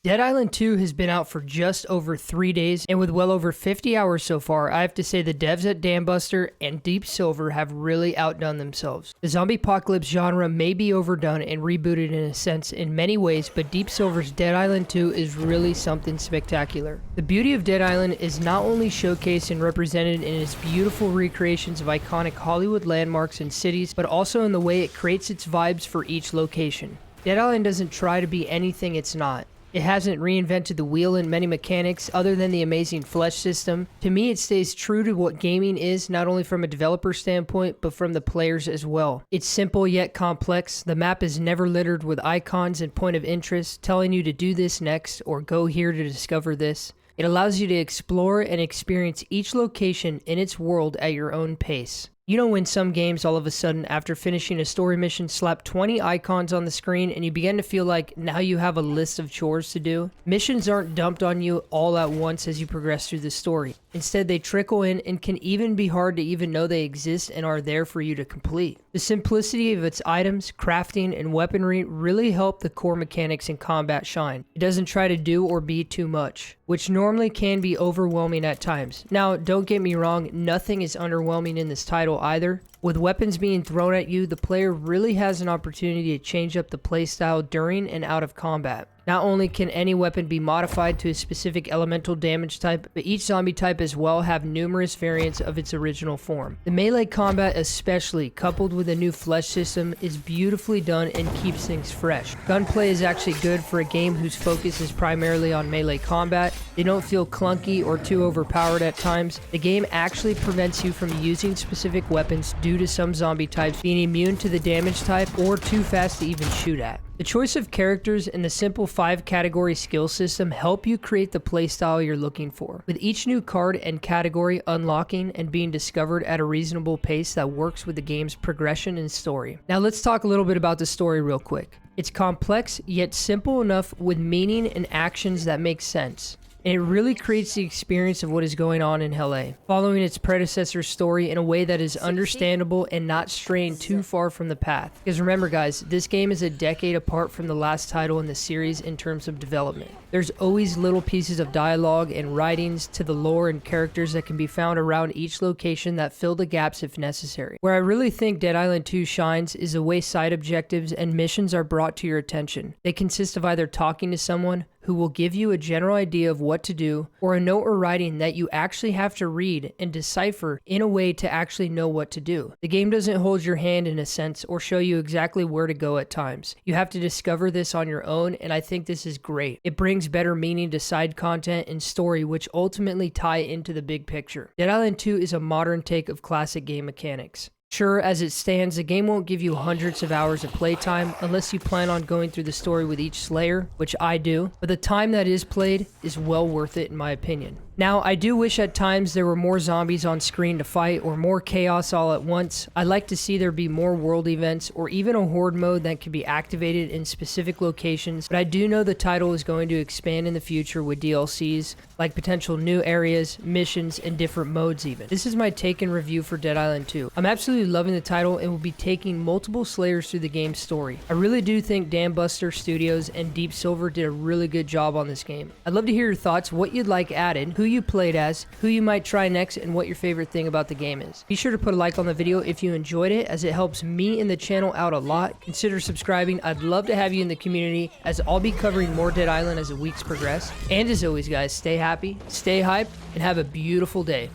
Dead Island 2 has been out for just over 3 days, and with well over 50 hours so far, I have to say the devs at Dambuster and Deep Silver have really outdone themselves. The zombie apocalypse genre may be overdone and rebooted in a sense in many ways, but Deep Silver's Dead Island 2 is really something spectacular. The beauty of Dead Island is not only showcased and represented in its beautiful recreations of iconic Hollywood landmarks and cities, but also in the way it creates its vibes for each location. Dead Island doesn't try to be anything it's not. It hasn't reinvented the wheel in many mechanics other than the amazing flesh system. To me, it stays true to what gaming is, not only from a developer standpoint, but from the players as well. It's simple yet complex. The map is never littered with icons and point of interest, telling you to do this next or go here to discover this. It allows you to explore and experience each location in its world at your own pace. You know when some games all of a sudden after finishing a story mission slap 20 icons on the screen and you begin to feel like now you have a list of chores to do? Missions aren't dumped on you all at once as you progress through the story. Instead, they trickle in and can even be hard to even know they exist and are there for you to complete. The simplicity of its items, crafting, and weaponry really help the core mechanics in combat shine. It doesn't try to do or be too much, which normally can be overwhelming at times. Now, don't get me wrong, nothing is underwhelming in this title either. With weapons being thrown at you, the player really has an opportunity to change up the playstyle during and out of combat. Not only can any weapon be modified to a specific elemental damage type, but each zombie type as well have numerous variants of its original form. The melee combat especially, coupled with a new flesh system, is beautifully done and keeps things fresh. Gunplay is actually good for a game whose focus is primarily on melee combat. They don't feel clunky or too overpowered at times. The game actually prevents you from using specific weapons due to some zombie types being immune to the damage type or too fast to even shoot at. The choice of characters and the simple 5-category skill system help you create the playstyle you're looking for, with each new card and category unlocking and being discovered at a reasonable pace that works with the game's progression and story. Now let's talk a little bit about the story real quick. It's complex yet simple enough with meaning and actions that make sense. And it really creates the experience of what is going on in LA, following its predecessor's story in a way that is understandable and not straying too far from the path. Because remember guys, this game is a decade apart from the last title in the series in terms of development. There's always little pieces of dialogue and writings to the lore and characters that can be found around each location that fill the gaps if necessary. Where I really think Dead Island 2 shines is the way side objectives and missions are brought to your attention. They consist of either talking to someone who will give you a general idea of what to do, or a note or writing that you actually have to read and decipher in a way to actually know what to do. The game doesn't hold your hand in a sense or show you exactly where to go at times. You have to discover this on your own, and I think this is great. It brings better meaning to side content and story, which ultimately tie into the big picture. Dead Island 2 is a modern take of classic game mechanics. Sure, as it stands, the game won't give you hundreds of hours of playtime unless you plan on going through the story with each Slayer, which I do, but the time that is played is well worth it in my opinion. Now, I do wish at times there were more zombies on screen to fight or more chaos all at once. I'd like to see there be more world events or even a horde mode that can be activated in specific locations, but I do know the title is going to expand in the future with DLCs, like potential new areas, missions, and different modes even. This is my take and review for Dead Island 2. I'm absolutely loving the title and will be taking multiple Slayers through the game's story. I really do think Dambuster Studios and Deep Silver did a really good job on this game. I'd love to hear your thoughts, what you'd like added, who you played as, who you might try next, and what your favorite thing about the game is. Be sure to put a like on the video if you enjoyed it, as it helps me and the channel out a lot. Consider subscribing. I'd love to have you in the community, as I'll be covering more Dead Island as the weeks progress. And as always guys, stay happy, stay hyped, and have a beautiful day.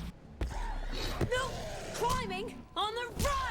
No climbing on the road!